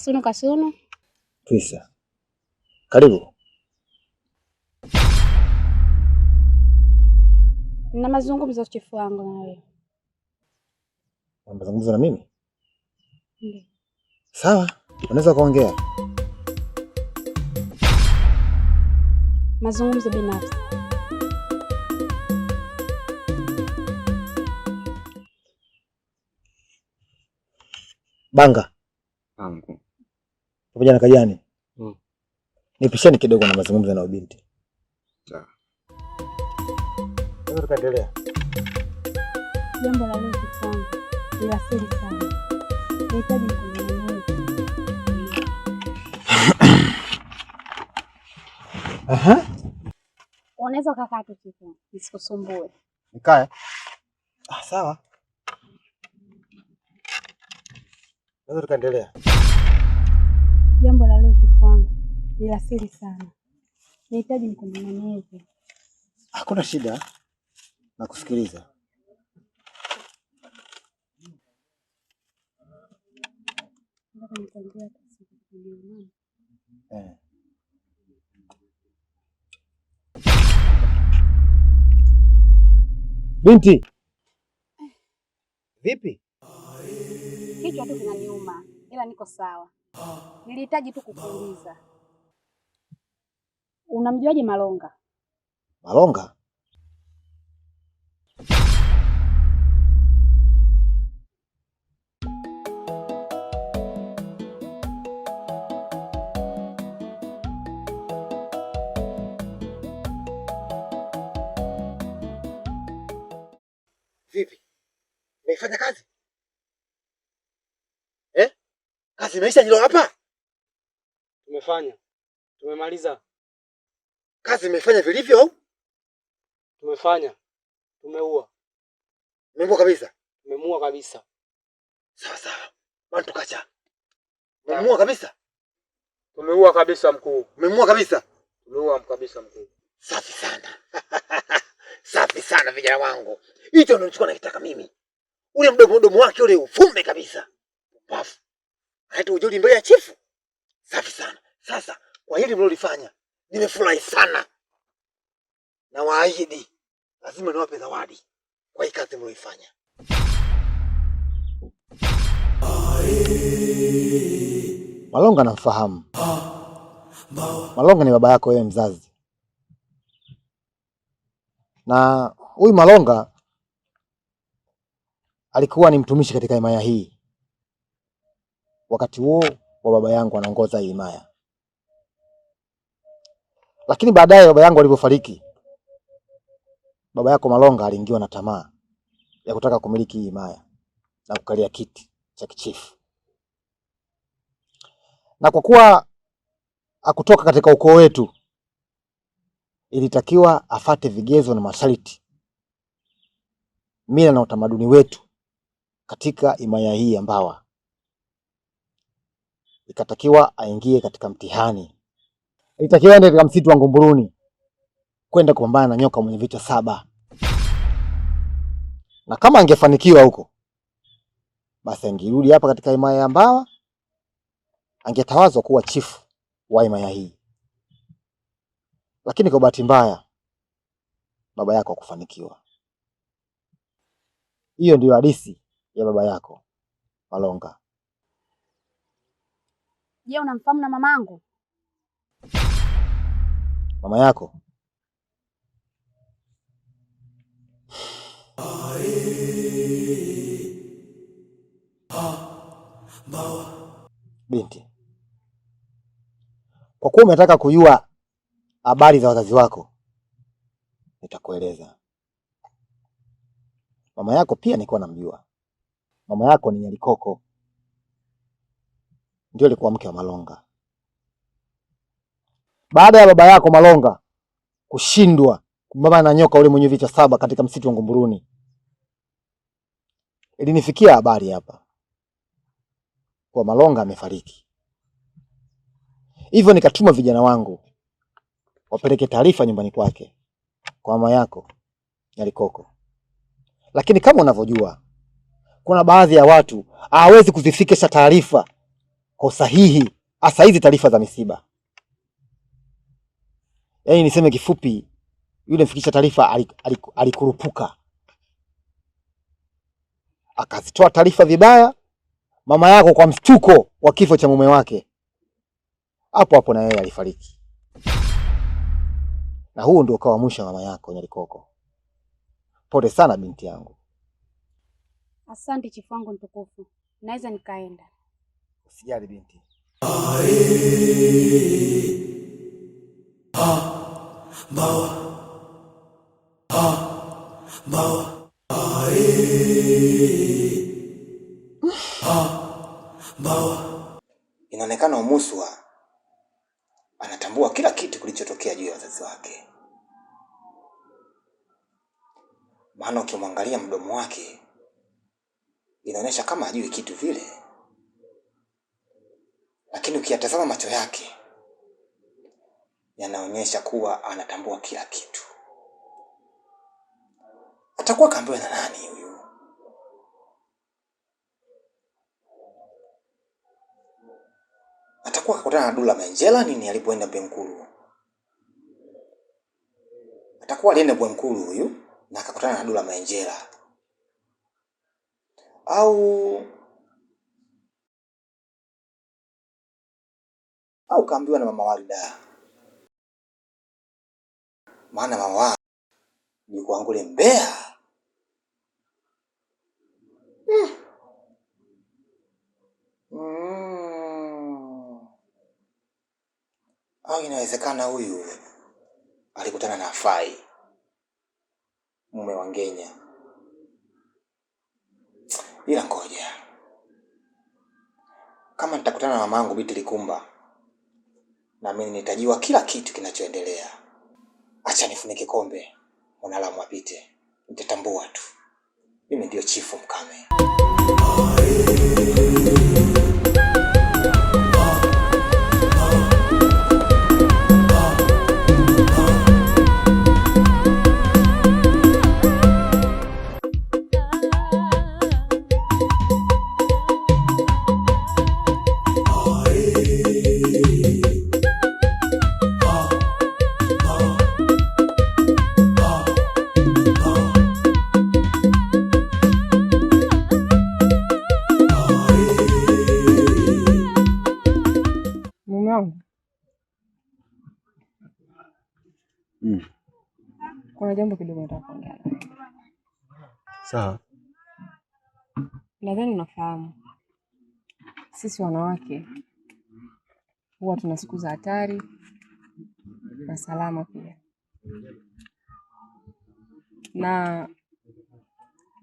Kasunu Kasunu. Twisa. Karibu. Na mazungumzo chifu wangu na wewe. Mazungumzo na mimi? Ndiyo. Sawa, unaweza kuongea. Mazungumzo binafsi. Banga. Angu. Pamoja na Kajani. Nipishani kidogo na mazungumzo na binti. Sawa. Sasa tukaendelea. Jambo la leo kifangu ni la siri sana. Nahitaji kukueleza. Aha. Unaweza ukakaa tu kitu, nisikusumbue. Nikae. Sawa. Sasa tukaendelea. Jambo la leo kifangu ni la siri sana. Nahitaji nikueleze. Hakuna shida. Nakusikiliza. Binti. Vipi? Kichwa tu kinaniuma, ila niko sawa. Nilihitaji tu kukuuliza. Unamjuaje Malonga? Malonga? Vipi? Umeifanya kazi? Kazi imeisha jilo hapa? Tumefanya. Tumemaliza. Kazi imefanya vilivyo au? Tumefanya. Tumeua. Umeua kabisa? Tumemuua kabisa. Sawa sawa. Bwana tukacha. Umemuua kabisa? Tumeua kabisa mkuu. Umemuua kabisa? Tumeua kabisa mkuu. Safi sana. Safi sana vijana wangu. Hicho ndio nilichokuwa nakitaka mimi. Ule mdomo wake ule ufumbe kabisa. Pafu. Haita ujoli mbele ya chifu. Safi sana. Sasa kwa hili mlolifanya nimefurahi sana. Na waahidi lazima niwape zawadi kwa hii kazi mlolifanya. Malonga namfahamu. Malonga ni baba yako wewe mzazi. Na huyu Malonga alikuwa ni mtumishi katika himaya hii. Wakati huo wa baba yangu anaongoza hii himaya. Lakini baadaye baba yangu alipofariki, baba yako Malonga aliingiwa na tamaa ya kutaka kumiliki hii himaya na kukalia kiti cha kichifu. Na kwa kuwa hakutoka katika ukoo wetu, ilitakiwa afate vigezo na masharti, mila na utamaduni wetu katika himaya hii ya Mbawa. Ikatakiwa aingie katika mtihani. Ilitakiwa aende katika msitu wa Ngumburuni kwenda kupambana na nyoka mwenye vichwa 7. Na kama angefanikiwa huko, basi angerudi hapa katika himaya ya Mbawa, angetawazwa kuwa chifu wa himaya hii. Lakini kwa bahati mbaya baba yako hakufanikiwa. Hiyo ndiyo hadithi ya baba yako Malonga. Je, unamfahamu na mamangu? Mama yako? Binti, kwa kuwa umetaka kujua habari za wazazi wako, nitakueleza. Mama yako pia nilikuwa namjua. Mama yako ni Nyalikoko, ndio alikuwa mke wa Malonga. Baada ya baba yako Malonga kushindwa kupambana na nyoka ule mwenye vichwa 7 katika msitu wa Ngumburuni, ilinifikia habari hapa kwa Malonga amefariki. Hivyo nikatuma vijana wangu wapeleke taarifa nyumbani kwake kwa mama yako Nyalikoko. Lakini kama unavyojua, kuna baadhi ya watu hawezi kuzifikisha taarifa kwa usahihi hasa hizi taarifa za misiba. Yaani niseme kifupi, yule mfikisha taarifa alikurupuka, akazitoa taarifa vibaya mama yako kwa mshtuko wa kifo cha mume wake. Hapo hapo na yeye alifariki, na huo ndio ukawa mwisho mama yako Nyalikoko. Pole sana binti yangu. Asante chifu wangu mtukufu, naweza nikaenda. Usijali binti. Inaonekana Umuswa anatambua kila kitu kilichotokea juu ya wazazi wake, maana ukimwangalia mdomo wake inaonyesha kama hajui kitu vile, lakini ukiyatazama macho yake yanaonyesha kuwa anatambua kila kitu. Atakuwa kaambiwa na nani huyu? Atakuwa kakutana na Dula Manjela nini alipoenda Bwenkulu? Atakuwa alienda Bwenkulu huyu na akakutana na Dula Manjela, au kaambiwa na mama Walida, maana mama wa yuko angule Mbeya. Au inawezekana huyu alikutana na Fai, mume wa Ngenya. Ila ngoja, kama nitakutana na mamangu Biti Likumba, na mimi nitajua kila kitu kinachoendelea. Acha nifunike kombe, Mwanalamu apite, nitatambua tu. Mimi ndio Chifu Mkame. Kuna jambo kidogo nataka kuongea. Sawa. Nadhani unafahamu sisi wanawake huwa tuna siku za hatari na salama pia. Na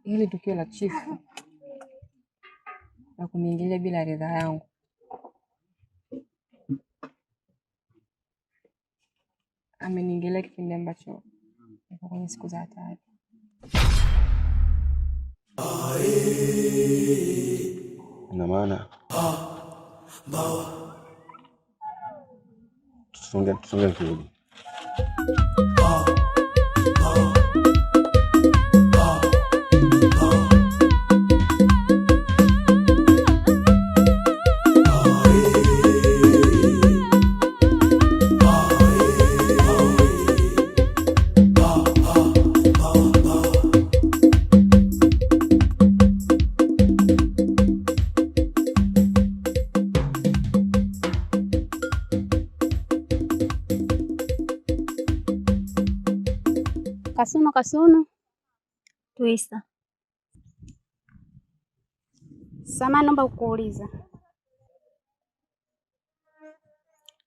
hili tukio la chifu na kuniingilia bila ridhaa yangu, ameniingilia kipindi ambacho niko kwenye siku za hatari. Ina maana tusonge kirudi. Kasuno Twisa. Samahani, naomba kukuuliza.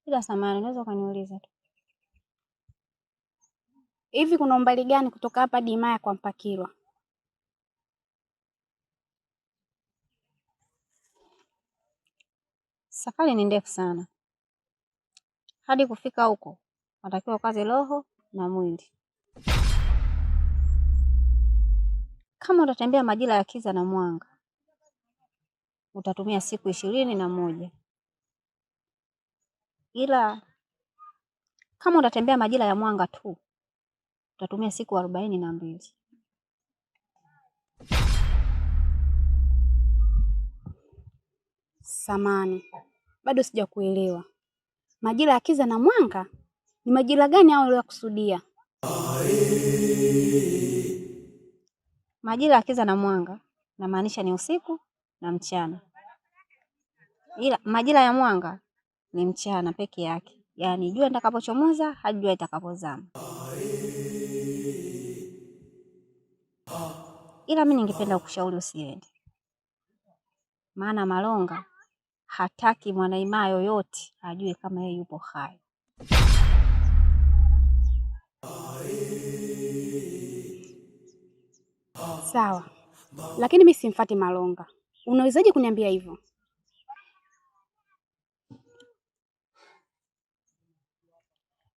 Ila samahani, unaweza ukaniuliza tu. Hivi kuna umbali gani kutoka hapa hadi Imaya kwa Mpakilwa? Safari ni ndefu sana. Hadi kufika huko unatakiwa ukaze roho na mwili. Kama utatembea majira ya kiza na mwanga, utatumia siku 21. Ila kama utatembea majira ya mwanga tu, utatumia siku 42. Samani, bado sijakuelewa. Majira ya kiza na mwanga ni majira gani hao uliyokusudia? Majira ya kiza na mwanga namaanisha ni usiku na mchana, ila majira ya mwanga ni mchana peke yake, yaani jua litakapochomoza hadi jua litakapozama. Ila mimi ningependa kukushauri usiende, maana Malonga hataki Mwanaimaa yoyote ajue kama yeye yupo hai. Sawa, lakini mimi simfuati Malonga. Unawezaje kuniambia hivyo?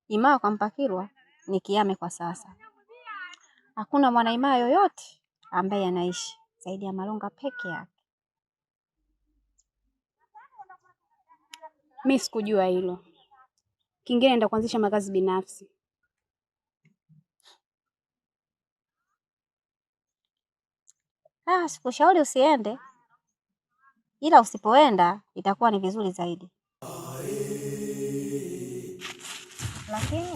Imaa kwa Mpakirwa ni kiame kwa sasa. Hakuna Mwanaimaa yoyote ambaye anaishi zaidi ya Malonga peke yake. Mimi sikujua hilo. Kingine nenda kuanzisha makazi binafsi. Sikushauri usiende, ila usipoenda itakuwa ni vizuri zaidi. Lakini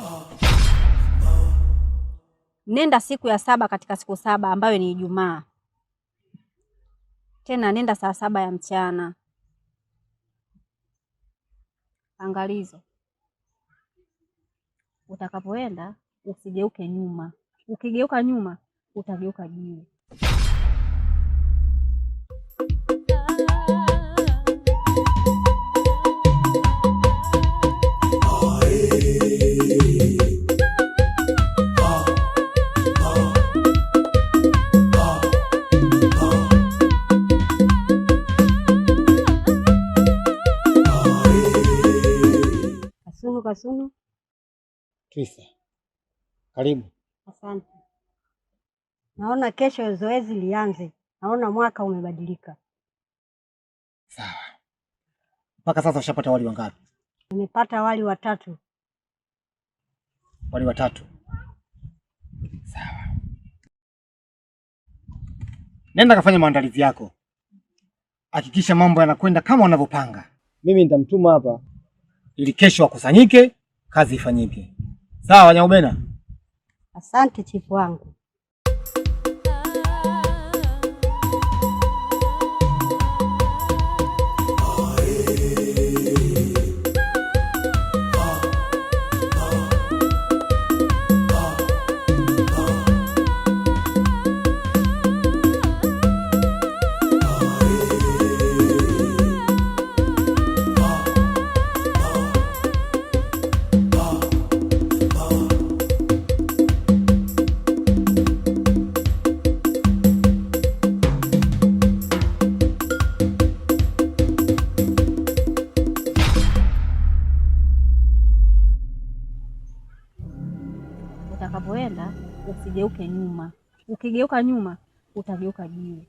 nenda siku ya 7 katika siku 7 ambayo ni Ijumaa. Tena nenda saa 7 ya mchana. Angalizo, utakapoenda usigeuke nyuma. Ukigeuka nyuma utageuka jiwe. Kasunu. Twisa, karibu. Asante. Naona kesho zoezi lianze. Naona mwaka umebadilika. Sawa. Mpaka sasa ushapata wali wangapi? Nimepata wali 3. Wali 3. Sawa. Nenda kafanya maandalizi yako. Hakikisha mambo yanakwenda kama unavyopanga. Mimi nitamtuma hapa ili kesho wakusanyike, kazi ifanyike. Sawa Nyaubena? Asante chifu wangu. Utakapoenda usigeuke nyuma. Ukigeuka nyuma utageuka jiwe.